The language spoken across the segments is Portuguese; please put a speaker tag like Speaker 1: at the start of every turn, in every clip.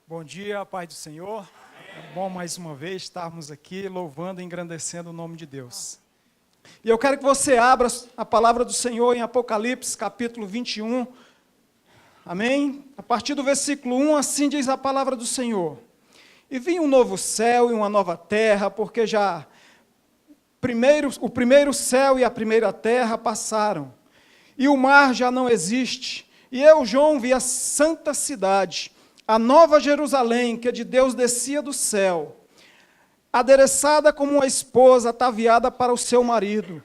Speaker 1: Bom dia, Pai do Senhor. É bom mais uma vez estarmos aqui louvando e engrandecendo o nome de Deus. E eu quero que você abra a palavra do Senhor em Apocalipse, capítulo 21. Amém? A partir do versículo 1, assim diz a palavra do Senhor. E vi um novo céu e uma nova terra, porque já o primeiro céu e a primeira terra passaram, e o mar já não existe. E eu, João, vi a santa cidade, a nova Jerusalém, que de Deus descia do céu, adereçada como uma esposa ataviada para o seu marido.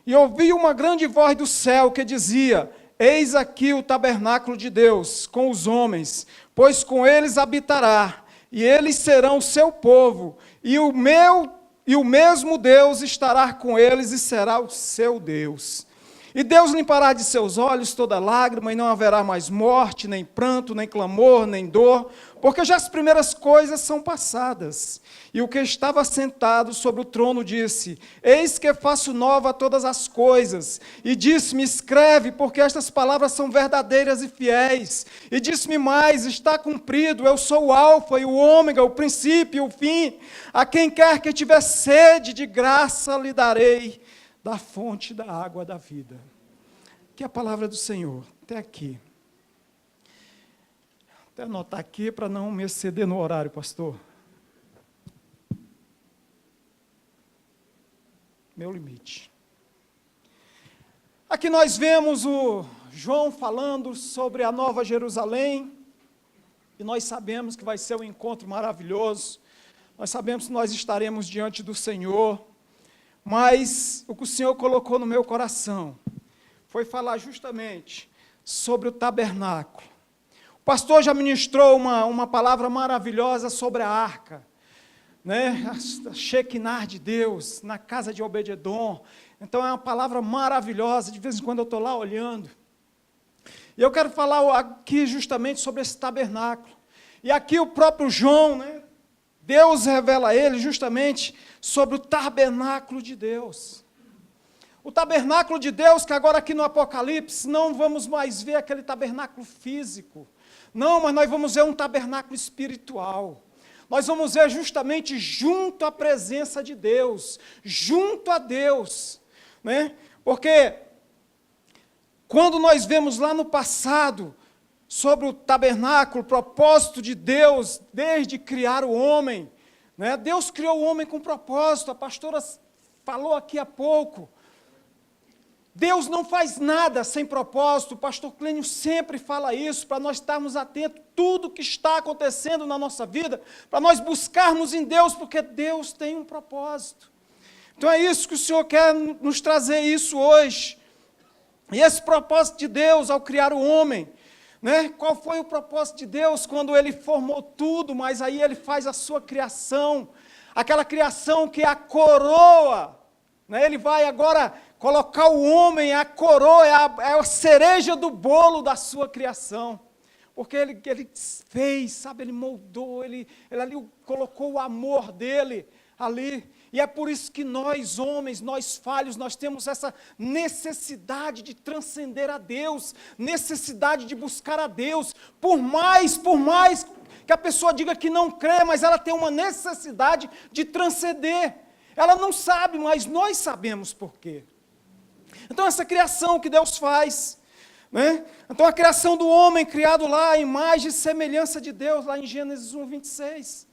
Speaker 1: E ouvi uma grande voz do céu que dizia: Eis aqui o tabernáculo de Deus com os homens, pois com eles habitará, e eles serão o seu povo, e o mesmo Deus estará com eles e será o seu Deus. E Deus limpará de seus olhos toda lágrima, e não haverá mais morte, nem pranto, nem clamor, nem dor, porque já as primeiras coisas são passadas. E o que estava sentado sobre o trono disse: Eis que faço nova todas as coisas. E disse-me: Escreve, porque estas palavras são verdadeiras e fiéis. E disse-me mais: Está cumprido, eu sou o Alfa e o Ômega, o princípio e o fim. A quem quer que tiver sede, de graça lhe darei da fonte da água da vida. Que é a palavra do Senhor, até aqui. Até anotar aqui para não me exceder no horário, pastor. Meu limite. Aqui nós vemos o João falando sobre a nova Jerusalém, e nós sabemos que vai ser um encontro maravilhoso, nós sabemos que nós estaremos diante do Senhor, mas o que o Senhor colocou no meu coração foi falar justamente sobre o tabernáculo. O pastor já ministrou uma palavra maravilhosa sobre a arca, né? A Shekinah de Deus, na casa de Obed-edom. Então é uma palavra maravilhosa, de vez em quando eu estou lá olhando. E eu quero falar aqui justamente sobre esse tabernáculo. E aqui o próprio João, né? Deus revela a ele justamente sobre o tabernáculo de Deus. O tabernáculo de Deus, que agora aqui no Apocalipse, não vamos mais ver aquele tabernáculo físico. Não, mas nós vamos ver um tabernáculo espiritual. Nós vamos ver justamente junto à presença de Deus, junto a Deus, né? Porque quando nós vemos lá no passado sobre o tabernáculo, o propósito de Deus, desde criar o homem, né? Deus criou o homem com propósito, a pastora falou aqui há pouco. Deus não faz nada sem propósito, o pastor Clênio sempre fala isso, para nós estarmos atentos a tudo que está acontecendo na nossa vida, para nós buscarmos em Deus, porque Deus tem um propósito. Então é isso que o Senhor quer nos trazer isso hoje. E esse propósito de Deus ao criar o homem, né? Qual foi o propósito de Deus quando Ele formou tudo, mas aí Ele faz a sua criação, aquela criação que é a coroa, né? Ele vai agora colocar o homem, a coroa, é a cereja do bolo da sua criação, porque ele fez, sabe, Ele moldou, ele ali colocou o amor dEle ali. E é por isso que nós, homens, nós falhos, nós temos essa necessidade de transcender a Deus, necessidade de buscar a Deus, por mais que a pessoa diga que não crê, mas ela tem uma necessidade de transcender. Ela não sabe, mas nós sabemos por quê. Então essa criação que Deus faz, né? Então a criação do homem criado lá, a imagem e semelhança de Deus, lá em Gênesis 1:26.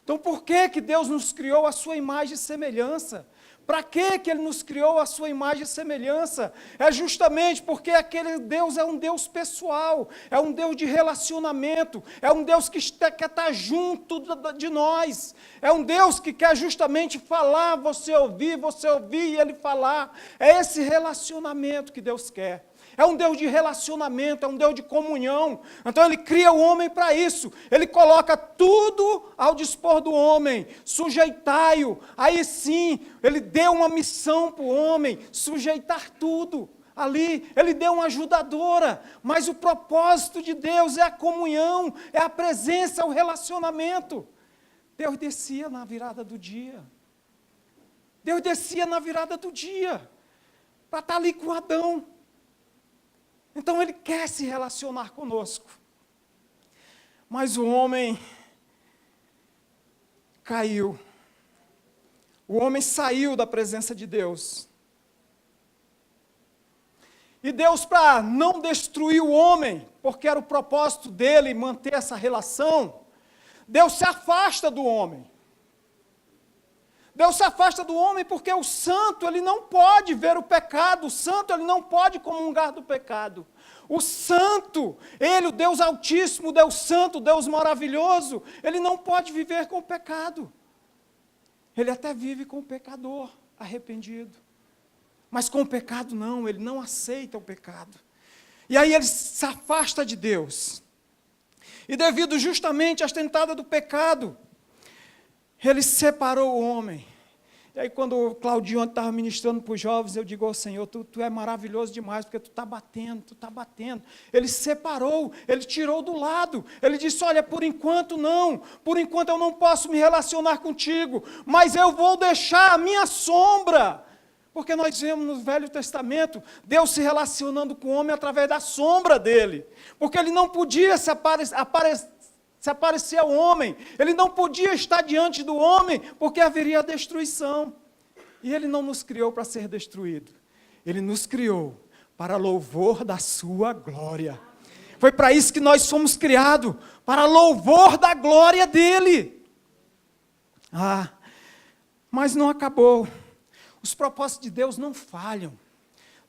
Speaker 1: Então, por que Deus nos criou a sua imagem e semelhança? Para que Ele nos criou a sua imagem e semelhança? É justamente porque aquele Deus é um Deus pessoal, é um Deus de relacionamento, é um Deus que quer estar junto de nós, é um Deus que quer justamente falar, você ouvir e Ele falar. É esse relacionamento que Deus quer. É um Deus de relacionamento, é um Deus de comunhão. Então Ele cria o homem para isso. Ele coloca tudo ao dispor do homem. Sujeitai-o. Aí sim, Ele deu uma missão para o homem, sujeitar tudo. Ali, Ele deu uma ajudadora. Mas o propósito de Deus é a comunhão, é a presença, é o relacionamento. Deus descia na virada do dia. Deus descia na virada do dia para estar ali com Adão. Então Ele quer se relacionar conosco. Mas o homem caiu. O homem saiu da presença de Deus. E Deus, para não destruir o homem, porque era o propósito dele manter essa relação, Deus se afasta do homem. Deus se afasta do homem porque o santo, ele não pode ver o pecado, o santo, ele não pode comungar do pecado. O santo, ele, o Deus Altíssimo, o Deus Santo, o Deus maravilhoso, ele não pode viver com o pecado. Ele até vive com o pecador arrependido. Mas com o pecado não, ele não aceita o pecado. E aí ele se afasta de Deus. E devido justamente às tentadas do pecado, ele separou o homem. E aí quando o Claudinho estava ministrando para os jovens, eu digo, oh, Senhor, tu é maravilhoso demais, porque tu está batendo. Ele separou, ele tirou do lado. Ele disse, olha, por enquanto não, por enquanto eu não posso me relacionar contigo, mas eu vou deixar a minha sombra. Porque nós vemos no Velho Testamento, Deus se relacionando com o homem através da sombra dele. Porque ele não podia se aparecer ao homem, ele não podia estar diante do homem, porque haveria destruição. E ele não nos criou para ser destruído, ele nos criou para louvor da sua glória. Foi para isso que nós fomos criados, para louvor da glória dele. Mas não acabou. Os propósitos de Deus não falham.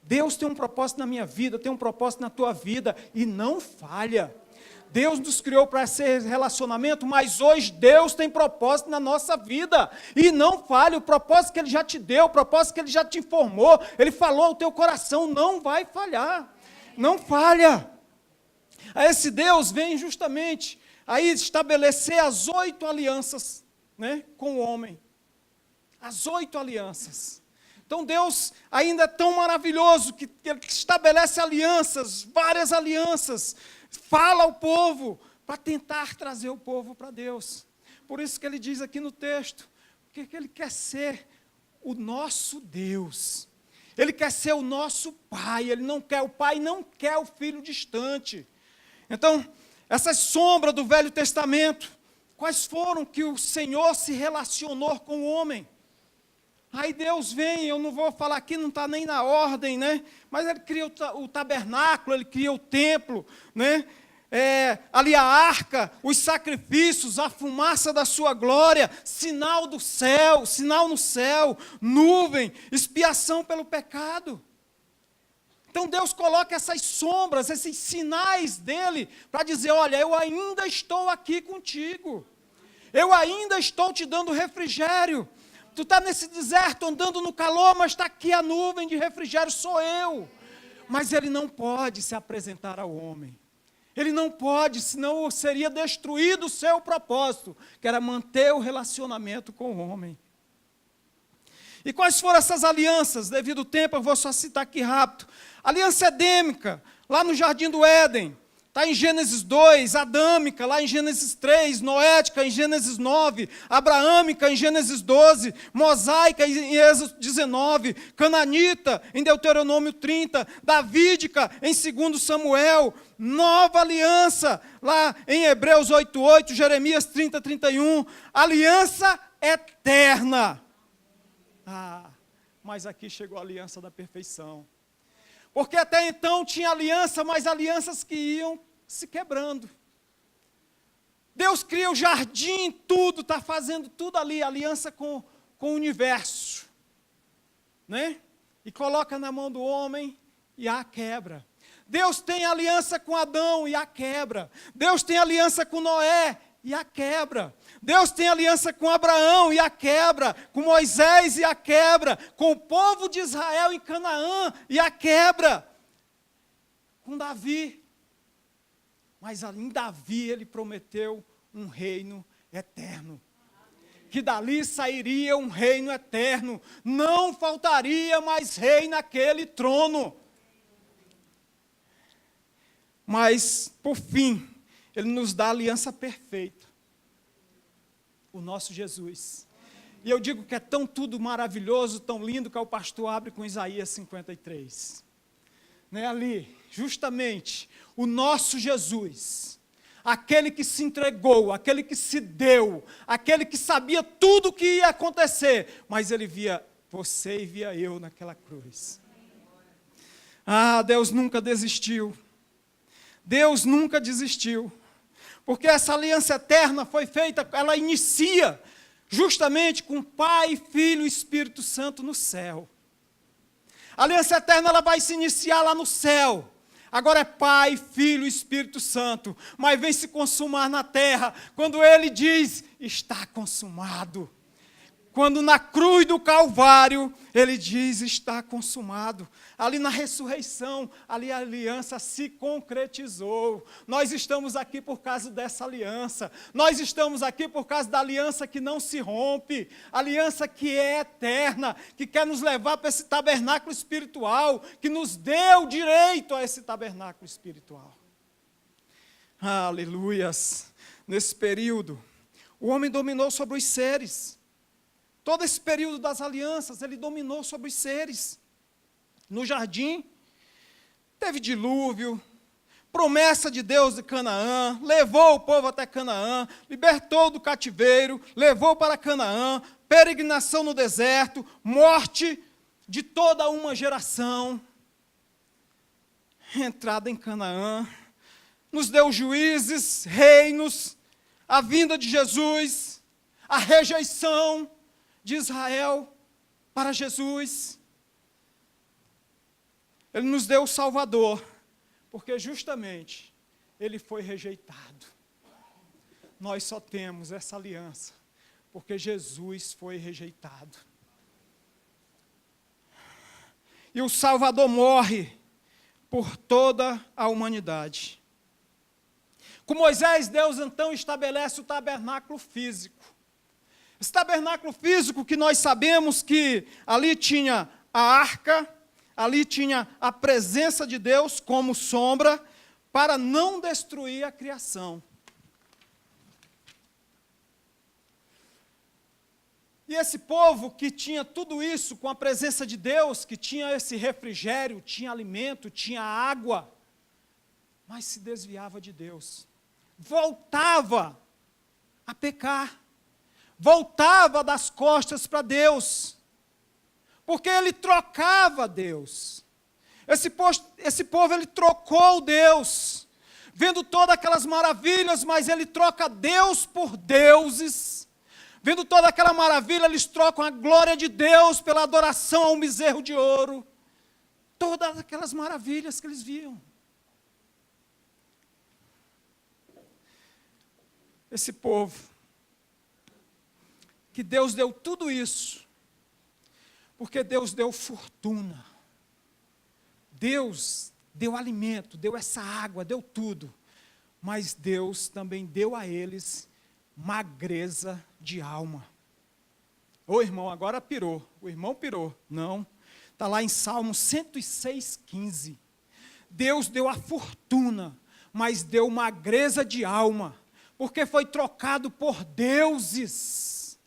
Speaker 1: Deus tem um propósito na minha vida, tem um propósito na tua vida, e não falha. Deus nos criou para esse relacionamento, mas hoje Deus tem propósito na nossa vida, e não falha. O propósito que Ele já te deu, o propósito que Ele já te informou, Ele falou ao teu coração, não vai falhar, não falha. Esse Deus vem justamente aí estabelecer as 8 alianças, né, com o homem, as 8 alianças. Então Deus ainda é tão maravilhoso que Ele estabelece alianças, várias alianças, fala ao povo para tentar trazer o povo para Deus. Por isso que Ele diz aqui no texto, porque Ele quer ser o nosso Deus, Ele quer ser o nosso Pai, Ele não quer o Pai, não quer o Filho distante. Então, essas sombras do Velho Testamento, quais foram que o Senhor se relacionou com o homem? Aí Deus vem, eu não vou falar aqui, não está nem na ordem, né? Mas Ele cria o tabernáculo, Ele cria o templo, né? Ali a arca, os sacrifícios, a fumaça da sua glória, sinal do céu, sinal no céu, nuvem, expiação pelo pecado. Então Deus coloca essas sombras, esses sinais dEle, para dizer, olha, eu ainda estou aqui contigo, eu ainda estou te dando refrigério. Tu está nesse deserto, andando no calor, mas está aqui a nuvem de refrigério, sou eu. Mas Ele não pode se apresentar ao homem. Ele não pode, senão seria destruído o seu propósito, que era manter o relacionamento com o homem. E quais foram essas alianças? Devido ao tempo, eu vou só citar aqui rápido. Aliança edêmica, lá no Jardim do Éden. Está em Gênesis 2, adâmica, lá em Gênesis 3, noética, em Gênesis 9, abraâmica, em Gênesis 12, mosaica, em Êxodo 19, cananita, em Deuteronômio 30, davídica, em 2 Samuel, nova aliança, lá em Hebreus 8:8, Jeremias 30:31, aliança eterna. Mas aqui chegou a aliança da perfeição. Porque até então tinha aliança, mas alianças que iam se quebrando. Deus cria o jardim, tudo, está fazendo tudo ali, aliança com o universo. Né? E coloca na mão do homem e a quebra. Deus tem aliança com Adão e a quebra. Deus tem aliança com Noé e a quebra. Deus tem aliança com Abraão e a quebra, com Moisés e a quebra, com o povo de Israel em Canaã e a quebra, com Davi. Mas em Davi ele prometeu um reino eterno, que dali sairia um reino eterno, não faltaria mais rei naquele trono. Mas, por fim, Ele nos dá a aliança perfeita, o nosso Jesus. E eu digo que é tão tudo maravilhoso, tão lindo, que o pastor abre com Isaías 53. Né, ali, justamente, o nosso Jesus, aquele que se entregou, aquele que se deu, aquele que sabia tudo o que ia acontecer, mas ele via você e via eu naquela cruz. Ah, Deus nunca desistiu. Deus nunca desistiu. Porque essa aliança eterna foi feita, ela inicia justamente com Pai, Filho e Espírito Santo no céu. A aliança eterna ela vai se iniciar lá no céu. Agora é Pai, Filho e Espírito Santo. Mas vem se consumar na terra, quando Ele diz, está consumado. Quando na cruz do Calvário, Ele diz, está consumado. Ali na ressurreição, ali a aliança se concretizou. Nós estamos aqui por causa dessa aliança. Nós estamos aqui por causa da aliança que não se rompe. Aliança que é eterna, que quer nos levar para esse tabernáculo espiritual, que nos deu direito a esse tabernáculo espiritual. Aleluias! Nesse período, o homem dominou sobre os seres. Todo esse período das alianças, ele dominou sobre os seres. No jardim, teve dilúvio, promessa de Deus de Canaã, levou o povo até Canaã, libertou do cativeiro, levou para Canaã, peregrinação no deserto, morte de toda uma geração, entrada em Canaã, nos deu juízes, reinos, a vinda de Jesus, a rejeição de Israel para Jesus. Ele nos deu o Salvador, porque justamente Ele foi rejeitado. Nós só temos essa aliança, porque Jesus foi rejeitado. E o Salvador morre por toda a humanidade. Com Moisés, Deus então estabelece o tabernáculo físico. Esse tabernáculo físico que nós sabemos que ali tinha a arca, ali tinha a presença de Deus como sombra, para não destruir a criação. E esse povo que tinha tudo isso com a presença de Deus, que tinha esse refrigério, tinha alimento, tinha água, mas se desviava de Deus, voltava a pecar, voltava das costas para Deus, porque ele trocava Deus. Esse povo ele trocou Deus, vendo todas aquelas maravilhas, mas ele troca Deus por deuses. Vendo toda aquela maravilha, eles trocam a glória de Deus pela adoração ao bezerro de ouro. Todas aquelas maravilhas que eles viam. Esse povo, que Deus deu tudo isso, porque Deus deu fortuna. Deus deu alimento, deu essa água, deu tudo. Mas Deus também deu a eles magreza de alma. Ô irmão, agora pirou. O irmão pirou. Não. Está lá em Salmo 106:15. Deus deu a fortuna, mas deu magreza de alma, porque foi trocado por deuses.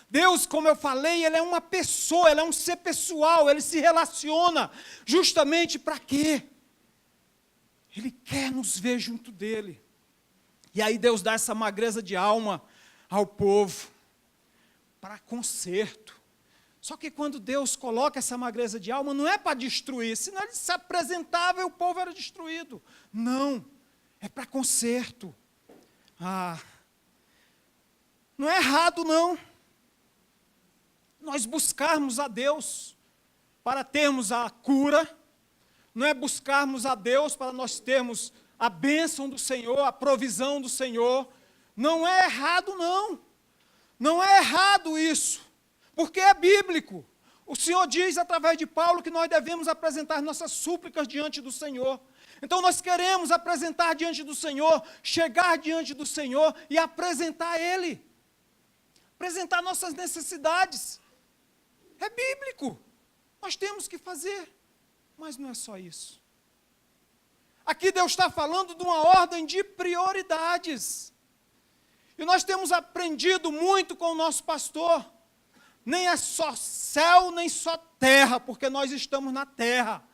Speaker 1: Deus, como eu falei, Ele é uma pessoa, Ele é um ser pessoal, Ele se relaciona justamente para quê? Ele quer nos ver junto dEle. E aí Deus dá essa magreza de alma ao povo, para conserto. Só que quando Deus coloca essa magreza de alma, não é para destruir, senão Ele se apresentava e o povo era destruído. Não, é para conserto. Não é errado não, nós buscarmos a Deus para termos a cura, não é buscarmos a Deus para nós termos a bênção do Senhor, a provisão do Senhor. Não é errado não, não é errado isso, porque é bíblico. O Senhor diz através de Paulo que nós devemos apresentar nossas súplicas diante do Senhor. Então nós queremos apresentar diante do Senhor, chegar diante do Senhor e apresentar a Ele. Apresentar nossas necessidades. É bíblico. Nós temos que fazer. Mas não é só isso. Aqui Deus está falando de uma ordem de prioridades. E nós temos aprendido muito com o nosso pastor. Nem é só céu, nem só terra, porque nós estamos na terra.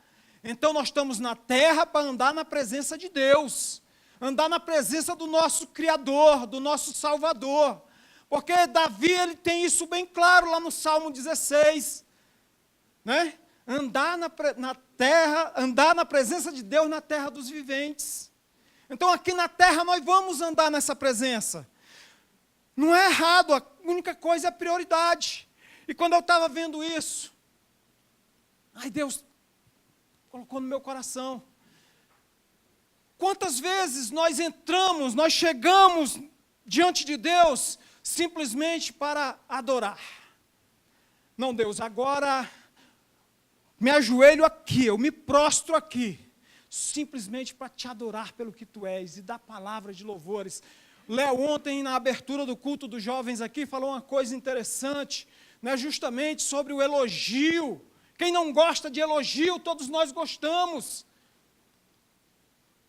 Speaker 1: Então nós estamos na terra para andar na presença de Deus. andar na presença do nosso Criador, do nosso Salvador. Porque Davi, ele tem isso bem claro lá no Salmo 16, né? Andar na terra, andar na presença de Deus na terra dos viventes. Então aqui na terra nós vamos andar nessa presença. Não é errado, a única coisa é a prioridade. E quando eu estava vendo isso, ai, Deus colocou no meu coração. Quantas vezes nós entramos, nós chegamos diante de Deus simplesmente para adorar. Não, Deus, agora me ajoelho aqui, eu me prostro aqui, simplesmente para te adorar pelo que tu és e dar palavras de louvores. Léo, ontem, na abertura do culto dos jovens aqui, falou uma coisa interessante, né, justamente sobre o elogio. Quem não gosta de elogio, todos nós gostamos.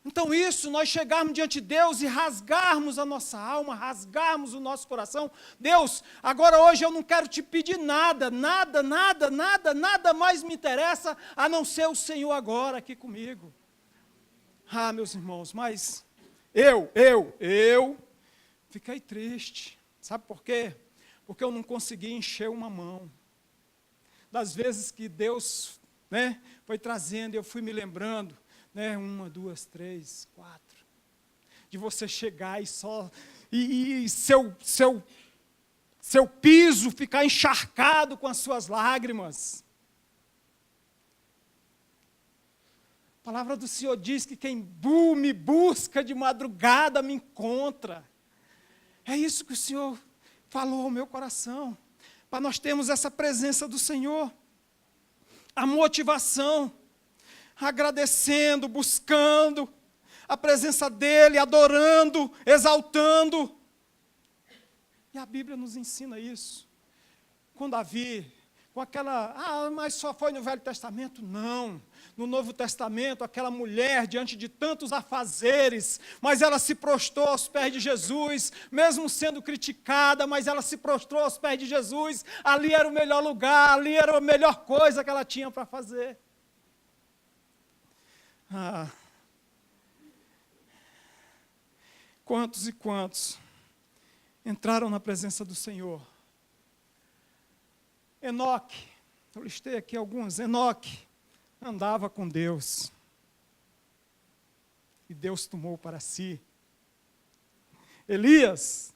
Speaker 1: Então isso, nós chegarmos diante de Deus e rasgarmos a nossa alma, rasgarmos o nosso coração. Deus, agora hoje eu não quero te pedir nada, nada mais me interessa, a não ser o Senhor agora aqui comigo. Ah, meus irmãos, mas eu fiquei triste. Sabe por quê? Porque eu não consegui encher uma mão. Das vezes que Deus, né, foi trazendo, eu fui me lembrando, né, 1, 2, 3, 4, de você chegar e só, e seu piso ficar encharcado com as suas lágrimas. A palavra do Senhor diz que quem me busca de madrugada me encontra. É isso que o Senhor falou ao meu coração, para nós termos essa presença do Senhor, a motivação, agradecendo, buscando a presença dEle, adorando, exaltando. E a Bíblia nos ensina isso. Com Davi, com aquela, mas só foi no Velho Testamento? Não. No Novo Testamento, aquela mulher, diante de tantos afazeres, mas ela se prostrou aos pés de Jesus, mesmo sendo criticada, mas ela se prostrou aos pés de Jesus. Ali era o melhor lugar, ali era a melhor coisa que ela tinha para fazer. Quantos e quantos entraram na presença do Senhor? Enoque, eu listei aqui alguns. Enoque andava com Deus, e Deus tomou para si. Elias,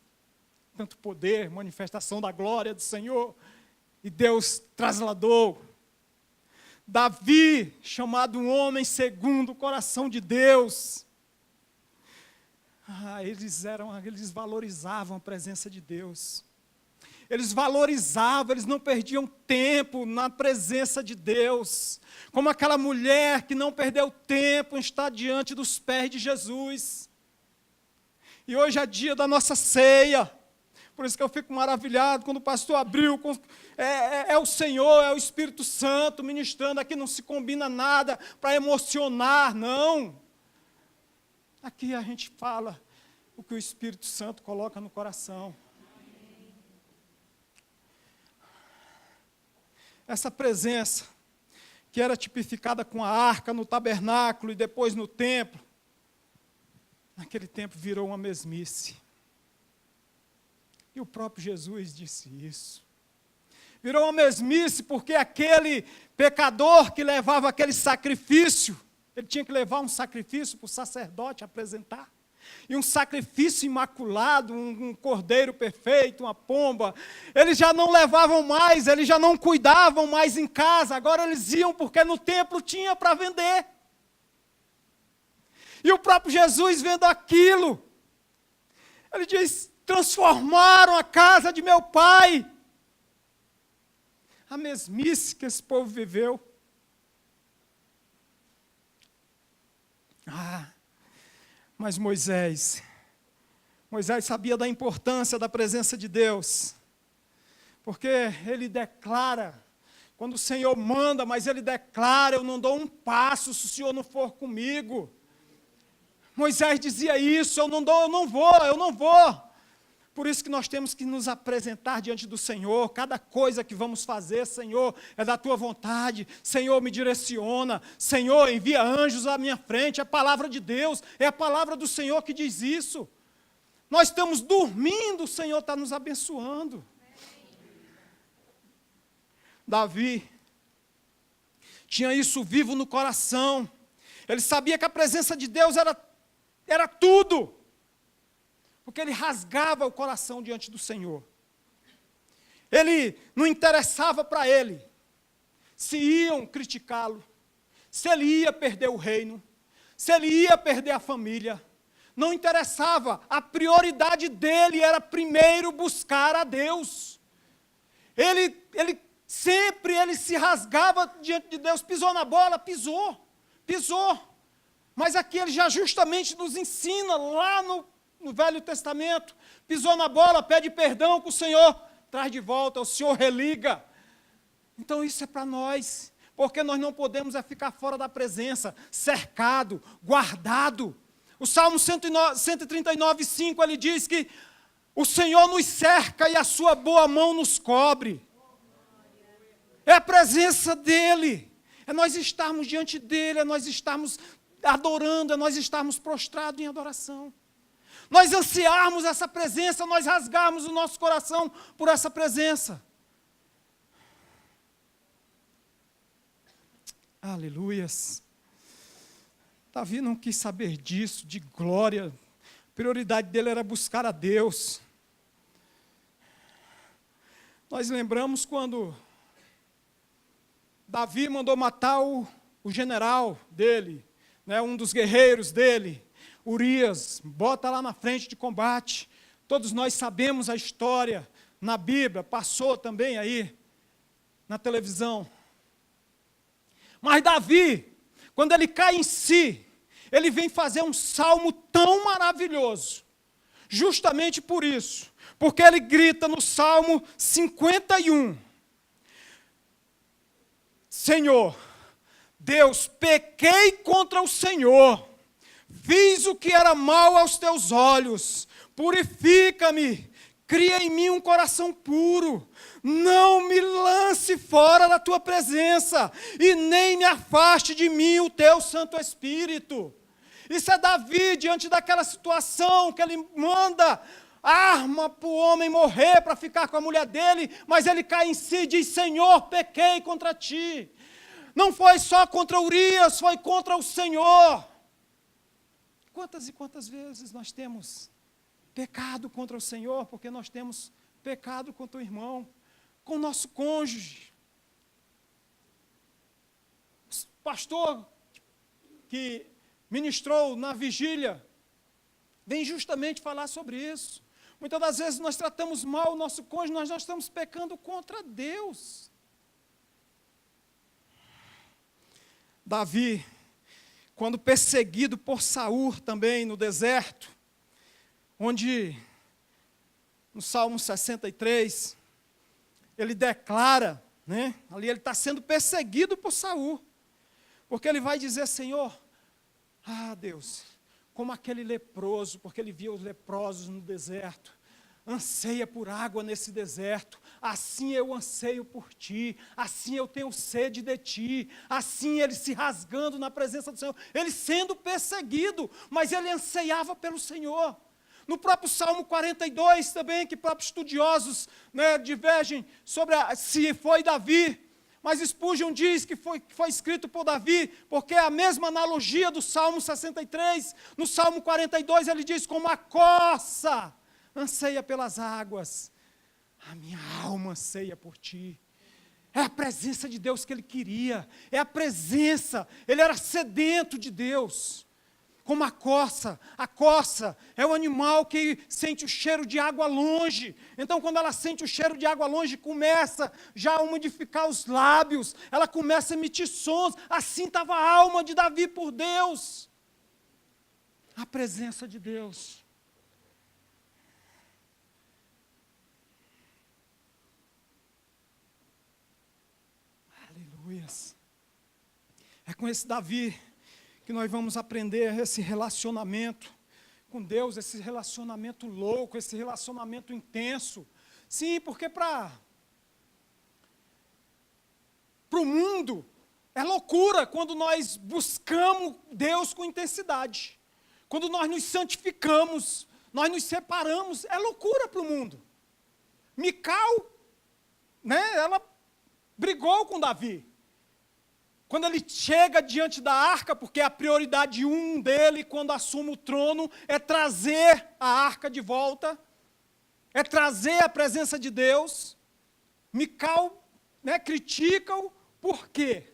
Speaker 1: tanto poder, manifestação da glória do Senhor, e Deus trasladou. Davi, chamado um homem segundo o coração de Deus. Eles valorizavam a presença de Deus. Eles valorizavam, eles não perdiam tempo na presença de Deus. Como aquela mulher que não perdeu tempo em estar diante dos pés de Jesus. E hoje é dia da nossa ceia. Por isso que eu fico maravilhado quando o pastor abriu. É o Senhor, é o Espírito Santo ministrando. Aqui não se combina nada para emocionar, não. Aqui a gente fala o que o Espírito Santo coloca no coração. Essa presença, que era tipificada com a arca no tabernáculo e depois no templo, naquele tempo virou uma mesmice. E o próprio Jesus disse isso. Virou uma mesmice porque aquele pecador que levava aquele sacrifício, ele tinha que levar um sacrifício para o sacerdote apresentar. E um sacrifício imaculado, um cordeiro perfeito, uma pomba. Eles já não levavam mais, eles já não cuidavam mais em casa. Agora eles iam porque no templo tinha para vender. E o próprio Jesus vendo aquilo, ele diz, transformaram a casa de meu pai. A mesmice que esse povo viveu. Mas Moisés sabia da importância da presença de Deus, porque ele declara, quando o Senhor manda, mas ele declara, eu não dou um passo se o Senhor não for comigo. Moisés dizia isso, eu não vou. Por isso que nós temos que nos apresentar diante do Senhor. Cada coisa que vamos fazer, Senhor, é da Tua vontade. Senhor, me direciona. Senhor, envia anjos à minha frente. É a palavra de Deus, é a palavra do Senhor que diz isso. Nós estamos dormindo, o Senhor está nos abençoando. Davi tinha isso vivo no coração. Ele sabia que a presença de Deus era tudo. Porque ele rasgava o coração diante do Senhor. Ele não interessava para ele se iam criticá-lo, se ele ia perder o reino, se ele ia perder a família. Não interessava, a prioridade dele era primeiro buscar a Deus. Ele sempre se rasgava diante de Deus, pisou na bola, pisou. Mas aqui ele já justamente nos ensina lá no Velho Testamento, pisou na bola, pede perdão que o Senhor traz de volta, o Senhor religa. Então isso é para nós, porque nós não podemos ficar fora da presença, cercado, guardado. O Salmo 139, 5, ele diz que o Senhor nos cerca e a sua boa mão nos cobre. É a presença dEle, é nós estarmos diante dEle, é nós estarmos adorando, é nós estarmos prostrados em adoração. Nós ansiarmos essa presença, nós rasgarmos o nosso coração por essa presença. Aleluias. Davi não quis saber disso, de glória. A prioridade dele era buscar a Deus. Nós lembramos quando Davi mandou matar o general dele, né, um dos guerreiros dele, Urias, bota lá na frente de combate. Todos nós sabemos a história na Bíblia, passou também aí na televisão. Mas Davi, quando ele cai em si, ele vem fazer um salmo tão maravilhoso, justamente por isso, porque ele grita no Salmo 51, Senhor, Deus, pequei contra o Senhor, fiz o que era mal aos teus olhos, purifica-me, cria em mim um coração puro, não me lance fora da tua presença, e nem me afaste de mim o teu Santo Espírito. Isso é Davi diante daquela situação que ele manda arma para o homem morrer, para ficar com a mulher dele, mas ele cai em si e diz, Senhor, pequei contra ti. Não foi só contra Urias, foi contra o Senhor. Quantas e quantas vezes nós temos pecado contra o Senhor, porque nós temos pecado contra o irmão, com o nosso cônjuge. O pastor que ministrou na vigília vem justamente falar sobre isso. Muitas das vezes nós tratamos mal o nosso cônjuge, nós estamos pecando contra Deus. Davi, quando perseguido por Saul também no deserto, onde no Salmo 63, ele declara, né, ali ele está sendo perseguido por Saul, porque ele vai dizer, Senhor, Deus, como aquele leproso, porque ele via os leprosos no deserto, anseia por água nesse deserto, assim eu anseio por ti, assim eu tenho sede de ti, assim ele se rasgando na presença do Senhor, ele sendo perseguido, mas ele anseiava pelo Senhor. No próprio Salmo 42 também, que próprios estudiosos, né, divergem sobre se foi Davi, mas Spurgeon diz que foi escrito por Davi, porque é a mesma analogia do Salmo 63, no Salmo 42 ele diz, como a corça anseia pelas águas, a minha alma anseia por ti. É a presença de Deus que ele queria, é a presença, ele era sedento de Deus, como a corça é um animal que sente o cheiro de água longe, então quando ela sente o cheiro de água longe, começa já a umidificar os lábios, ela começa a emitir sons, assim estava a alma de Davi por Deus, a presença de Deus. Aleluias. É com esse Davi que nós vamos aprender esse relacionamento com Deus, esse relacionamento louco, esse relacionamento intenso. Sim, porque para o mundo é loucura quando nós buscamos Deus com intensidade. Quando nós nos santificamos, nós nos separamos, é loucura para o mundo. Mical, né, ela brigou com Davi. Quando ele chega diante da arca, porque a prioridade dele, quando assume o trono, é trazer a arca de volta, é trazer a presença de Deus. Mical, né, critica-o, por quê?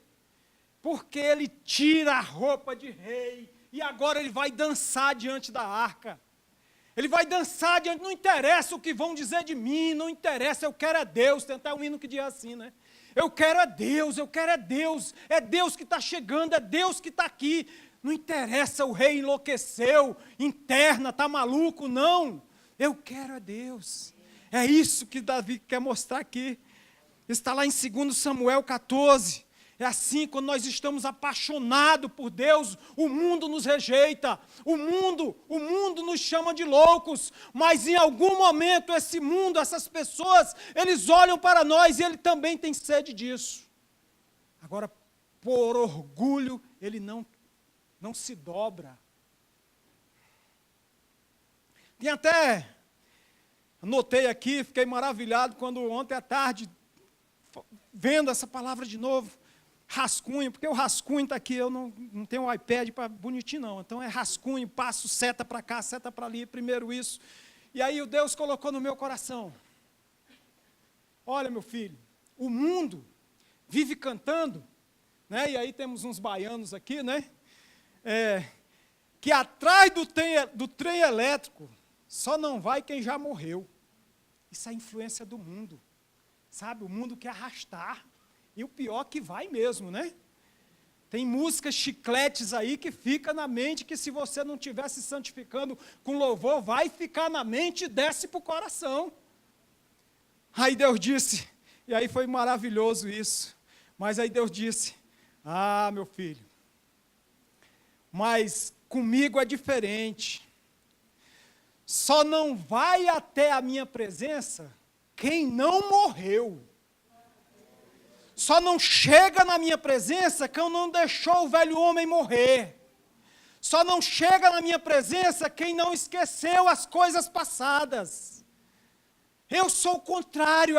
Speaker 1: Porque ele tira a roupa de rei, e agora ele vai dançar diante da arca. Ele vai dançar diante, não interessa o que vão dizer de mim, não interessa, eu quero é Deus. Tem até um hino que diz assim, né? Eu quero é Deus, é Deus que está chegando, é Deus que está aqui. Não interessa, o rei enlouqueceu, interna, está maluco, não. Eu quero é Deus. É isso que Davi quer mostrar aqui. Está lá em 2 Samuel 14. É assim, quando nós estamos apaixonados por Deus, o mundo nos rejeita, o mundo nos chama de loucos, mas em algum momento esse mundo, essas pessoas, eles olham para nós e ele também tem sede disso. Agora, por orgulho, ele não se dobra. Tem até, anotei aqui, fiquei maravilhado quando ontem à tarde, vendo essa palavra de novo, rascunho, porque o rascunho está aqui, eu não tenho um iPad para bonitinho não, então é rascunho, passo seta para cá, seta para ali, primeiro isso, e aí o Deus colocou no meu coração, olha meu filho, o mundo vive cantando, né, e aí temos uns baianos aqui, né, que atrás do trem elétrico, só não vai quem já morreu, isso é a influência do mundo, sabe, o mundo quer arrastar, e o pior que vai mesmo, né? Tem músicas chicletes aí que fica na mente, que se você não estiver se santificando com louvor, vai ficar na mente e desce para o coração. Aí Deus disse, e aí foi maravilhoso isso, mas aí Deus disse, meu filho, mas comigo é diferente, só não vai até a minha presença quem não morreu. Só não chega na minha presença quem não deixou o velho homem morrer. Só não chega na minha presença quem não esqueceu as coisas passadas. Eu sou o contrário,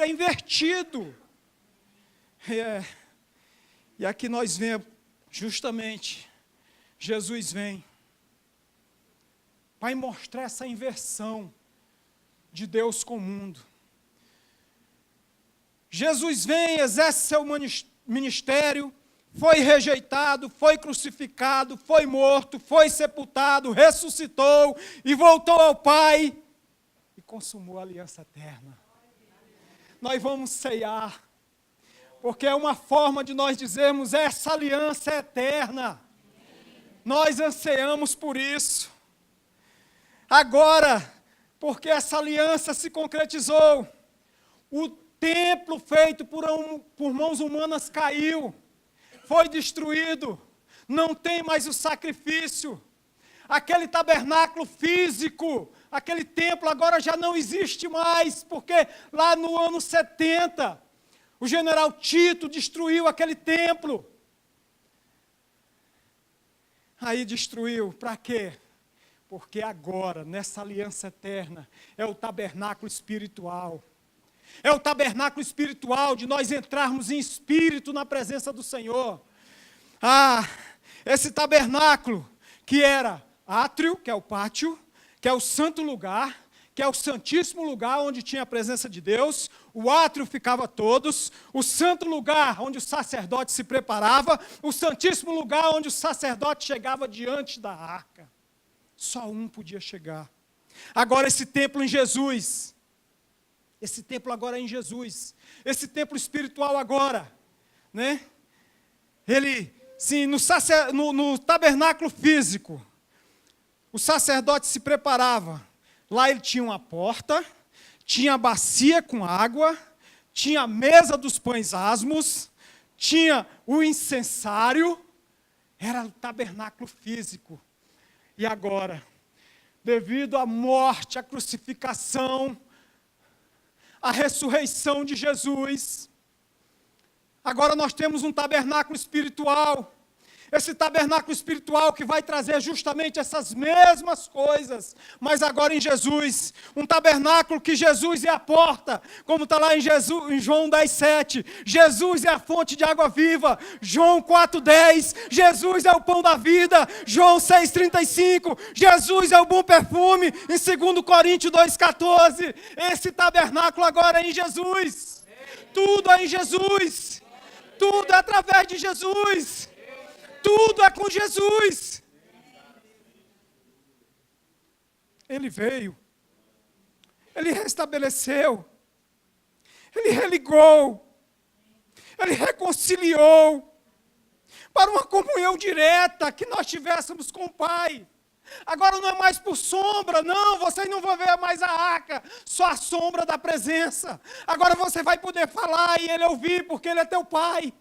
Speaker 1: é invertido. E aqui nós vemos, justamente, Jesus vem para mostrar essa inversão de Deus com o mundo. Jesus vem, exerce seu ministério, foi rejeitado, foi crucificado, foi morto, foi sepultado, ressuscitou e voltou ao Pai e consumou a aliança eterna. Nós vamos ceiar, porque é uma forma de nós dizermos, essa aliança é eterna. Nós ansiamos por isso. Agora, porque essa aliança se concretizou, o templo feito por mãos humanas caiu, foi destruído, não tem mais o sacrifício, aquele tabernáculo físico, aquele templo agora já não existe mais, porque lá no ano 70, o general Tito destruiu aquele templo. Aí destruiu, para quê? Porque agora, nessa aliança eterna, é o tabernáculo espiritual. É o tabernáculo espiritual de nós entrarmos em espírito na presença do Senhor. Esse tabernáculo que era átrio, que é o pátio, que é o santo lugar, que é o santíssimo lugar onde tinha a presença de Deus, o átrio ficava todos, o santo lugar onde o sacerdote se preparava, o santíssimo lugar onde o sacerdote chegava diante da arca. Só um podia chegar. Agora esse templo em Jesus, esse templo agora é em Jesus, esse templo espiritual agora, né? Ele, sim, no tabernáculo físico, o sacerdote se preparava, lá ele tinha uma porta, tinha a bacia com água, tinha a mesa dos pães asmos, tinha o incensário, era o tabernáculo físico. E agora, devido à morte, à crucificação, à ressurreição de Jesus, agora nós temos um tabernáculo espiritual. Esse tabernáculo espiritual que vai trazer justamente essas mesmas coisas, mas agora em Jesus. Um tabernáculo que Jesus é a porta, como está lá em João 10,7. Jesus é a fonte de água viva. João 4,10. Jesus é o pão da vida. João 6,35. Jesus é o bom perfume. Em 2 Coríntios 2,14. Esse tabernáculo agora é em Jesus. Tudo é em Jesus. Tudo é através de Jesus. Tudo é com Jesus. Ele veio, Ele restabeleceu, Ele religou, Ele reconciliou, para uma comunhão direta que nós tivéssemos com o Pai. Agora não é mais por sombra, não, vocês não vão ver mais a arca, só a sombra da presença. Agora você vai poder falar e Ele ouvir, porque Ele é teu Pai.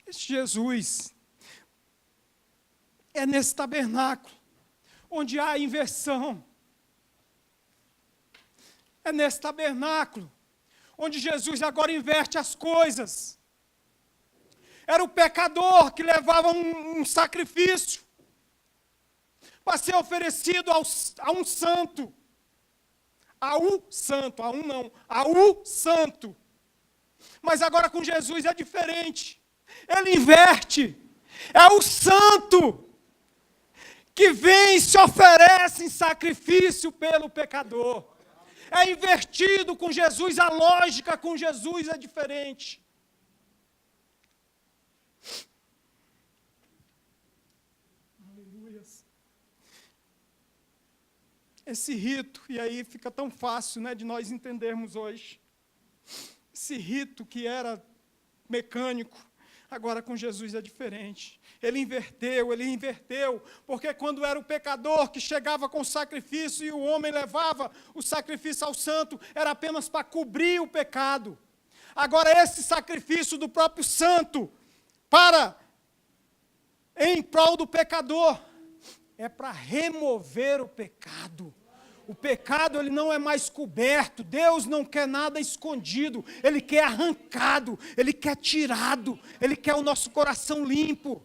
Speaker 1: Jesus é nesse tabernáculo onde há inversão. É nesse tabernáculo onde Jesus agora inverte as coisas. Era o pecador que levava um sacrifício para ser oferecido a um santo. Ao santo. Mas agora com Jesus é diferente. Ele inverte. É o santo que vem e se oferece em sacrifício pelo pecador. É invertido com Jesus, a lógica com Jesus é diferente. Aleluia. Esse rito, e aí fica tão fácil, né, de nós entendermos hoje. Esse rito que era mecânico, agora com Jesus é diferente. Ele inverteu, porque quando era o pecador que chegava com o sacrifício e o homem levava o sacrifício ao santo, era apenas para cobrir o pecado. Agora esse sacrifício do próprio santo, em prol do pecador, é para remover o pecado. O pecado, ele não é mais coberto. Deus não quer nada escondido. Ele quer arrancado. Ele quer tirado. Ele quer o nosso coração limpo.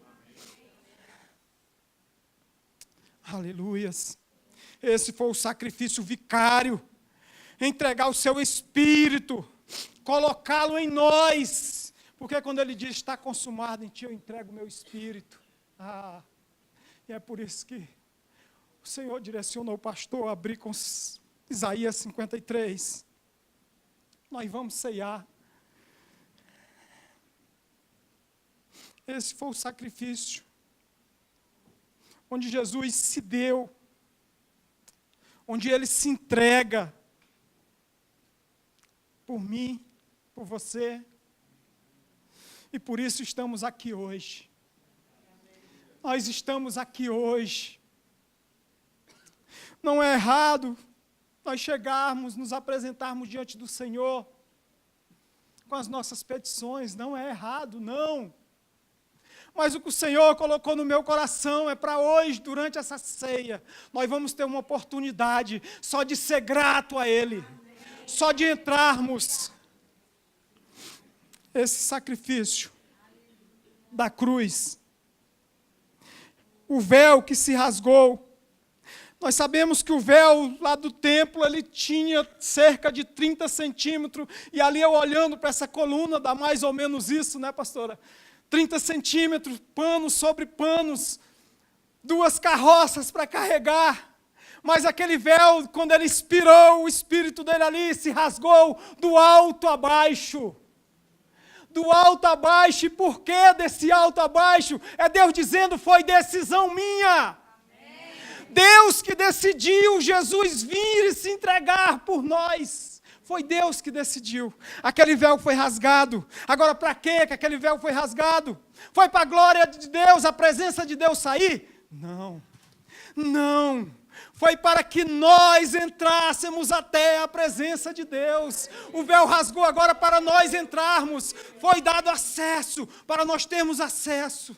Speaker 1: Aleluias. Esse foi o sacrifício vicário. Entregar o seu espírito. Colocá-lo em nós. Porque quando ele diz, está consumado, em ti eu entrego o meu espírito. E é por isso que o Senhor direcionou o pastor a abrir com Isaías 53. Nós vamos ceiar. Esse foi o sacrifício, onde Jesus se deu, onde Ele se entrega por mim, por você, e por isso estamos aqui hoje. Nós estamos aqui hoje. Não é errado nós chegarmos, nos apresentarmos diante do Senhor com as nossas petições, não é errado, não. Mas o que o Senhor colocou no meu coração é para hoje, durante essa ceia, nós vamos ter uma oportunidade só de ser grato a Ele, só de entrarmos. Esse sacrifício da cruz, o véu que se rasgou. Nós sabemos que o véu lá do templo, ele tinha cerca de 30 centímetros, e ali eu olhando para essa coluna, dá mais ou menos isso, né, pastora? 30 centímetros, panos sobre panos, 2 carroças para carregar, mas aquele véu, quando ele expirou, o espírito dele ali se rasgou do alto a baixo. Do alto a baixo, e por que desse alto a baixo? É Deus dizendo, foi decisão minha. Deus que decidiu Jesus vir e se entregar por nós. Foi Deus que decidiu. Aquele véu foi rasgado. Agora, para quê que aquele véu foi rasgado? Foi para a glória de Deus, a presença de Deus sair? Não. Não. Foi para que nós entrássemos até a presença de Deus. O véu rasgou agora para nós entrarmos. Foi dado acesso, para nós termos acesso.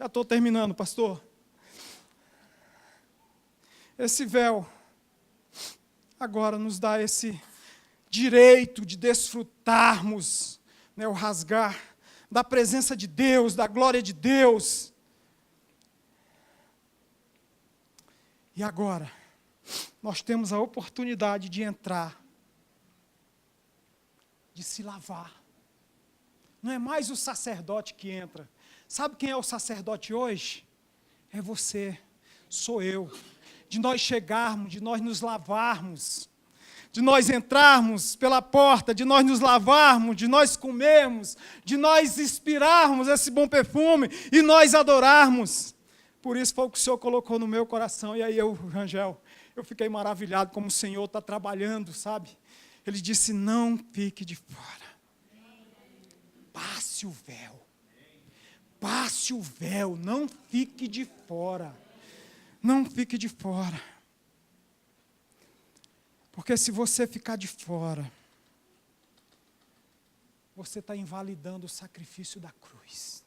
Speaker 1: Já estou terminando, pastor. Esse véu agora nos dá esse direito de desfrutarmos, né, o rasgar da presença de Deus, da glória de Deus. E agora, nós temos a oportunidade de entrar, de se lavar. Não é mais o sacerdote que entra. Sabe quem é o sacerdote hoje? É você, sou eu. De nós chegarmos, de nós nos lavarmos, de nós entrarmos pela porta, de nós nos lavarmos, de nós comermos, de nós inspirarmos esse bom perfume e nós adorarmos. Por isso foi o que o Senhor colocou no meu coração. E aí eu, Rangel, eu fiquei maravilhado como o Senhor está trabalhando, sabe? Ele disse, não fique de fora. Passe o véu. Passe o véu, não fique de fora. Não fique de fora. Porque se você ficar de fora, você está invalidando o sacrifício da cruz.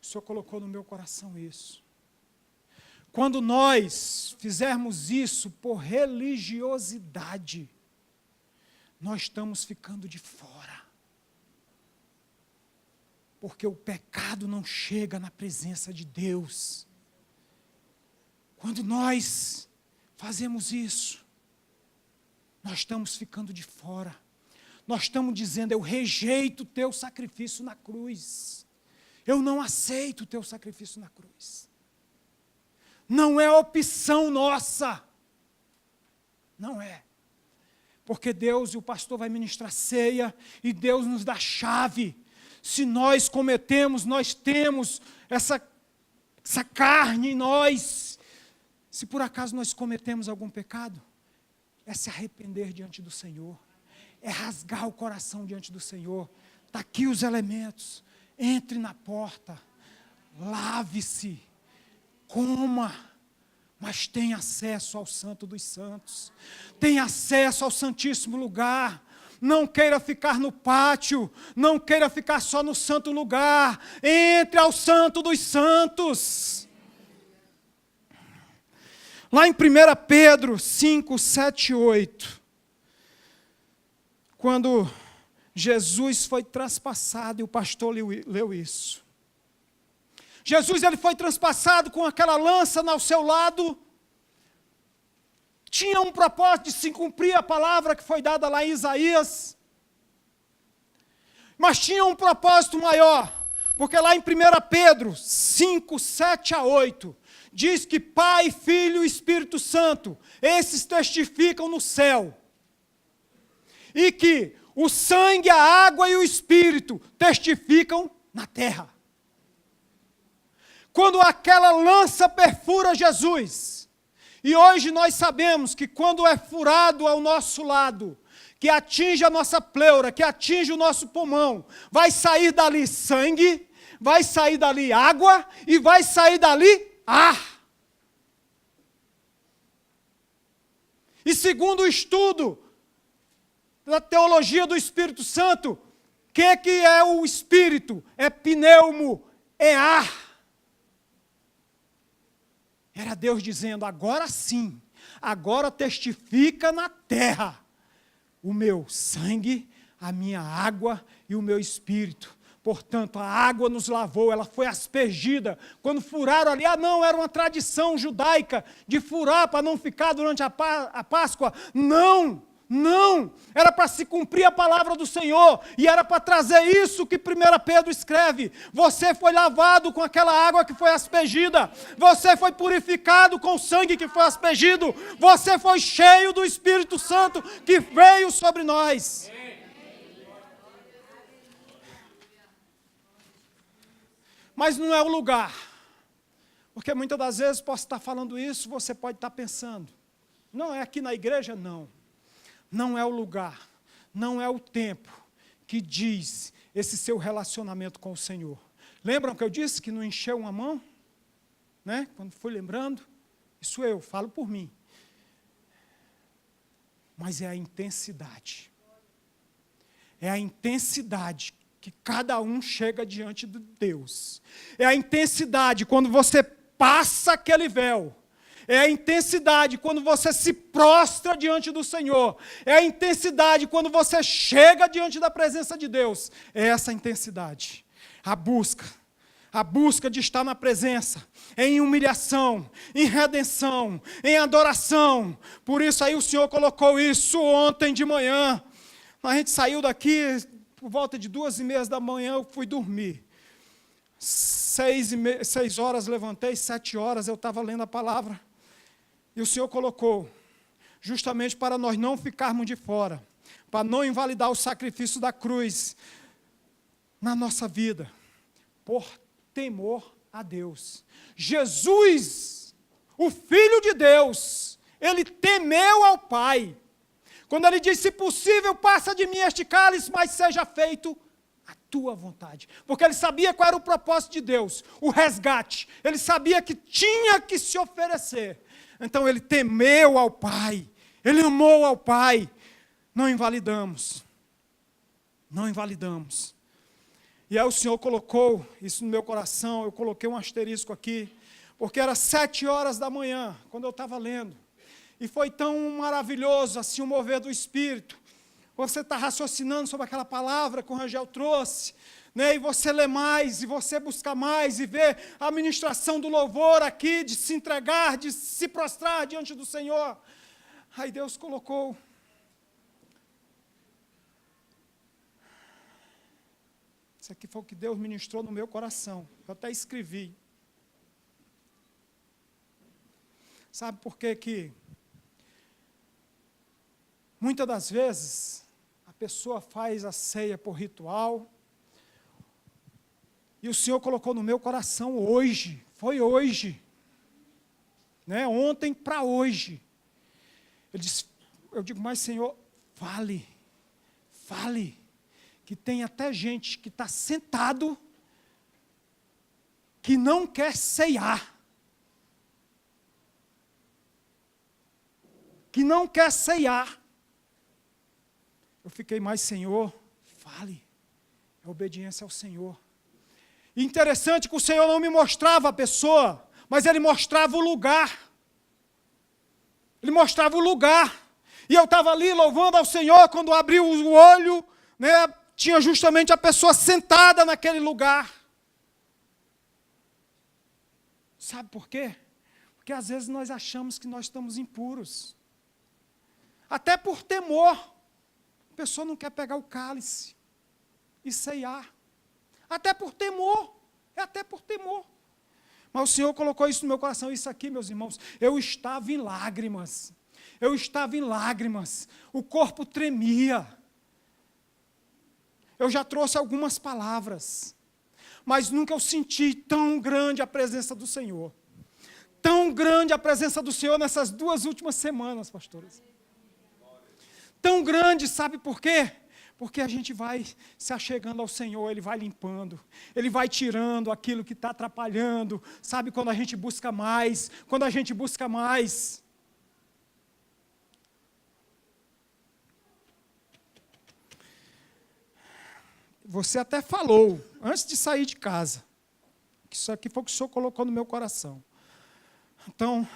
Speaker 1: O Senhor colocou no meu coração isso. Quando nós fizermos isso por religiosidade, nós estamos ficando de fora. Porque o pecado não chega na presença de Deus. Quando nós fazemos isso, nós estamos ficando de fora. Nós estamos dizendo, eu rejeito o teu sacrifício na cruz. Eu não aceito o teu sacrifício na cruz. Não é opção nossa. Não é. Porque Deus e o pastor vai ministrar ceia e Deus nos dá chave. Se nós cometemos, nós temos essa carne em nós. Se por acaso nós cometemos algum pecado, é se arrepender diante do Senhor. É rasgar o coração diante do Senhor. Está aqui os elementos. Entre na porta. Lave-se. Coma. Mas tem acesso ao Santo dos Santos. Tem acesso ao Santíssimo Lugar. Não queira ficar no pátio, não queira ficar só no santo lugar. Entre ao Santo dos Santos. Lá em 1 Pedro 5, 7 e 8, quando Jesus foi transpassado, e o pastor leu isso. Jesus ele foi transpassado com aquela lança ao seu lado. Tinha um propósito de se cumprir a palavra que foi dada lá em Isaías. Mas tinha um propósito maior. Porque lá em 1 Pedro 5, 7 a 8, diz que Pai, Filho e Espírito Santo, esses testificam no céu. E que o sangue, a água e o Espírito testificam na terra. Quando aquela lança perfura Jesus, e hoje nós sabemos que quando é furado ao nosso lado, que atinge a nossa pleura, que atinge o nosso pulmão, vai sair dali sangue, vai sair dali água e vai sair dali ar. E segundo o estudo da teologia do Espírito Santo, o que é o Espírito? É pneumo, é ar. Era Deus dizendo, agora sim, agora testifica na terra o meu sangue, a minha água e o meu Espírito. Portanto, a água nos lavou, ela foi aspergida. Quando furaram ali, não, era uma tradição judaica de furar para não ficar durante a Páscoa. Não, era para se cumprir a palavra do Senhor, e era para trazer isso que 1 Pedro escreve. Você foi lavado com aquela água que foi aspergida, você foi purificado com o sangue que foi aspergido, você foi cheio do Espírito Santo que veio sobre nós. Mas não é o lugar, porque muitas das vezes posso estar falando isso, você pode estar pensando, não é aqui na igreja, não. Não é o lugar, não é o tempo que diz esse seu relacionamento com o Senhor. Lembram que eu disse que não encheu uma mão? Né? Quando fui lembrando, isso eu falo por mim. Mas é a intensidade. É a intensidade que cada um chega diante de Deus. É a intensidade quando você passa aquele véu. É a intensidade quando você se prostra diante do Senhor. É a intensidade quando você chega diante da presença de Deus. É essa intensidade. A busca de estar na presença, em humilhação, em redenção, em adoração. Por isso aí o Senhor colocou isso ontem de manhã. A gente saiu daqui por volta de 2:30 da manhã, eu fui dormir. 6 horas levantei, 7 horas eu estava lendo a palavra. E o Senhor colocou, justamente para nós não ficarmos de fora, para não invalidar o sacrifício da cruz na nossa vida, por temor a Deus. Jesus, o Filho de Deus, ele temeu ao Pai. Quando ele disse, se possível, passa de mim este cálice, mas seja feito a tua vontade. Porque ele sabia qual era o propósito de Deus, o resgate. Ele sabia que tinha que se oferecer. Então ele temeu ao Pai, ele amou ao Pai. Não invalidamos. Não invalidamos. E aí o Senhor colocou isso no meu coração, eu coloquei um asterisco aqui, porque era 7 horas da manhã, quando eu estava lendo. E foi tão maravilhoso, assim, o mover do Espírito. Você está raciocinando sobre aquela palavra que o Rangel trouxe, né? E você lê mais, e você busca mais, e vê a ministração do louvor aqui, de se entregar, de se prostrar diante do Senhor. Aí Deus colocou. Isso aqui foi o que Deus ministrou no meu coração. Eu até escrevi. Sabe por quê que muitas das vezes a pessoa faz a ceia por ritual, e o Senhor colocou no meu coração hoje, foi hoje, né? Ontem para hoje. Ele disse, eu digo, mas Senhor, fale, que tem até gente que está sentado, que não quer ceiar. Que não quer ceiar. Eu fiquei mais, Senhor, fale. É obediência ao Senhor. E interessante que o Senhor não me mostrava a pessoa, mas Ele mostrava o lugar. Ele mostrava o lugar. E eu estava ali louvando ao Senhor, quando abri o olho, né, tinha justamente a pessoa sentada naquele lugar. Sabe por quê? Porque às vezes nós achamos que nós estamos impuros. Até por temor. A pessoa não quer pegar o cálice e ceiar. Até por temor. É até por temor. Mas o Senhor colocou isso no meu coração. Isso aqui, meus irmãos, eu estava em lágrimas. Eu estava em lágrimas. O corpo tremia. Eu já trouxe algumas palavras. Mas nunca eu senti tão grande a presença do Senhor. Tão grande a presença do Senhor nessas 2 últimas semanas, pastores. Tão grande, sabe por quê? Porque a gente vai se achegando ao Senhor, Ele vai limpando, Ele vai tirando aquilo que está atrapalhando, sabe, quando a gente busca mais, Você até falou, antes de sair de casa, que isso aqui foi o que o Senhor colocou no meu coração. Então,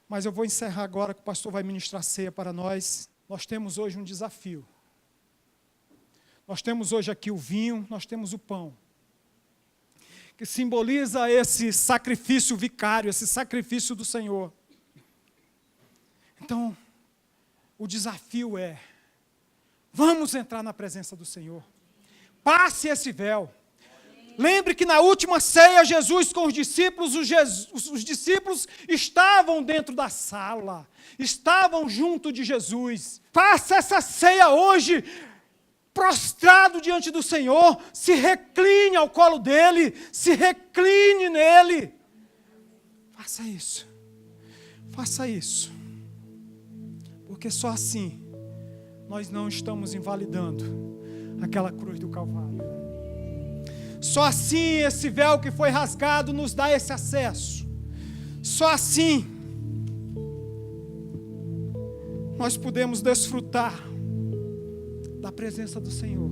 Speaker 1: mas eu vou encerrar agora, que o pastor vai ministrar ceia para nós. Nós temos hoje um desafio. Nós temos hoje aqui o vinho, nós temos o pão, que simboliza esse sacrifício vicário, esse sacrifício do Senhor. Então, o desafio é, vamos entrar na presença do Senhor. Passe esse véu. Lembre que na última ceia, Jesus com os discípulos, os discípulos estavam dentro da sala, estavam junto de Jesus. Faça essa ceia hoje, prostrado diante do Senhor, se recline ao colo dEle, se recline nele. Faça isso, porque só assim nós não estamos invalidando aquela cruz do Calvário. Só assim esse véu que foi rasgado nos dá esse acesso. Só assim nós podemos desfrutar da presença do Senhor.